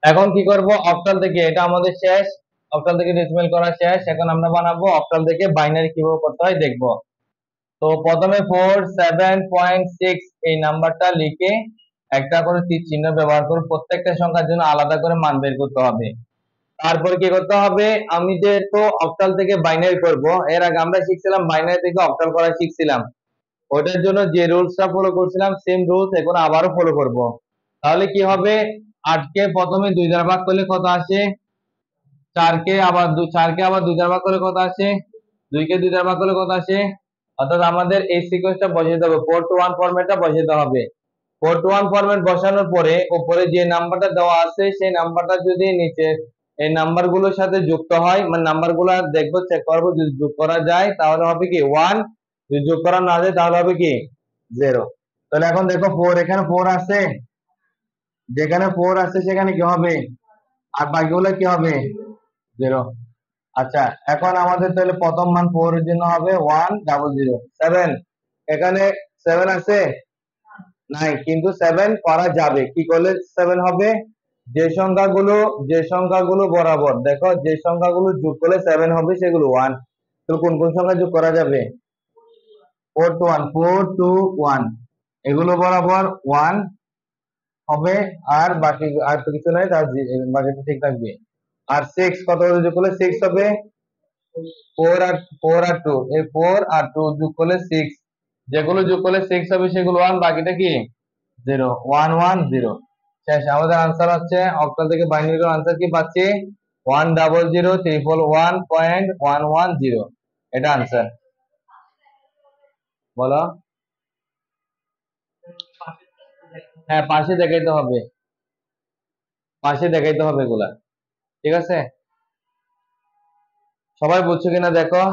এখন কি করব, অক্টাল থেকে এটা আমাদের শেষ, অক্টাল থেকে ডেসিমাল করা শেষ। এখন আমরা বানাবো অক্টাল থেকে বাইনারি কিভাবে করতে হয় দেখবো। তো প্রথমে 47.6 এই নাম্বারটা লিখে একটা করে তীর চিহ্ন ব্যবহার করে প্রত্যেকটা সংখ্যার জন্য আলাদা করে মান বের করতে হবে। তারপর কি করতে হবে, আমি যেহেতু অক্টাল থেকে বাইনারি করব, এর আগে আমরা শিখছিলাম বাইনারি থেকে অক্টাল করা শিখছিলাম, ওটার জন্য যে রুলসটা ফলো করছিলাম সেম রুলস এখন আবারও ফলো করব। তাহলে কি হবে, 8 কে প্রথমে 2 দ্বারা ভাগ করলে কত আসে, 4 কে আবার 2 দ্বারা ভাগ করলে কত আসে, 2 কে 2 দ্বারা ভাগ করলে কত আসে। অর্থাৎ আমাদের এই সিকোয়েন্সটা বসিয়ে দেবো, 4 to 1 ফরম্যাটটা বসাতে হবে। 4 to 1 ফরম্যাট বসানোর পরে উপরে যে নাম্বারটা দেওয়া আছে সেই নাম্বারটা যদি নিচে এই নাম্বারগুলোর সাথে যুক্ত হয়, মানে নাম্বারগুলো দেখবো, চেক করবো, যদি যোগ করা যায় তাহলে হবে কি 1, যদি যোগ করা না যায় তাহলে হবে কি 0। তাহলে এখন দেখো 4, এখানে 4 আছে, যেখানে 4 আছে সেখানে কি হবে, আর বাকিগুলো কি হবে 0। আচ্ছা, এখন আমাদের তাহলে প্রথম মান 4 এর জন্য হবে 100। 7, এখানে 7 আছে নাই, কিন্তু 7 করা যাবে, কি করলে 7 হবে, যে সংখ্যাগুলো বরাবর দেখো, যে সংখ্যাগুলো যোগ করলে 7 হবে সেগুলো 1। তো কোন কোন সংখ্যা যোগ করা যাবে, 4 to 1, 4 to 1 এগুলো বরাবর 1 হবে, আর বাকি আর তো কিছু নাই, তার বাকিটা ঠিক থাকবে। আর 6 কত যোগ করলে 6 হবে, 4 আর 2, এই 4 আর 2 যোগ করলে 6, যেগুলো যোগ করলে 6 হবে সেগুলো 1, বাকিটা কি 0, 1 1 0। শেষ, আমাদের आंसर হচ্ছে অক্টাল থেকে বাইনারির आंसर কি পাচ্ছি, 100,311.110, এটা आंसर। বলো। হ্যাঁ, পাশে দেখাইতে হবে, পাশে দেখাইতে হবে এগুলা। ঠিক আছে, সবাই বুঝছো কিনা দেখো।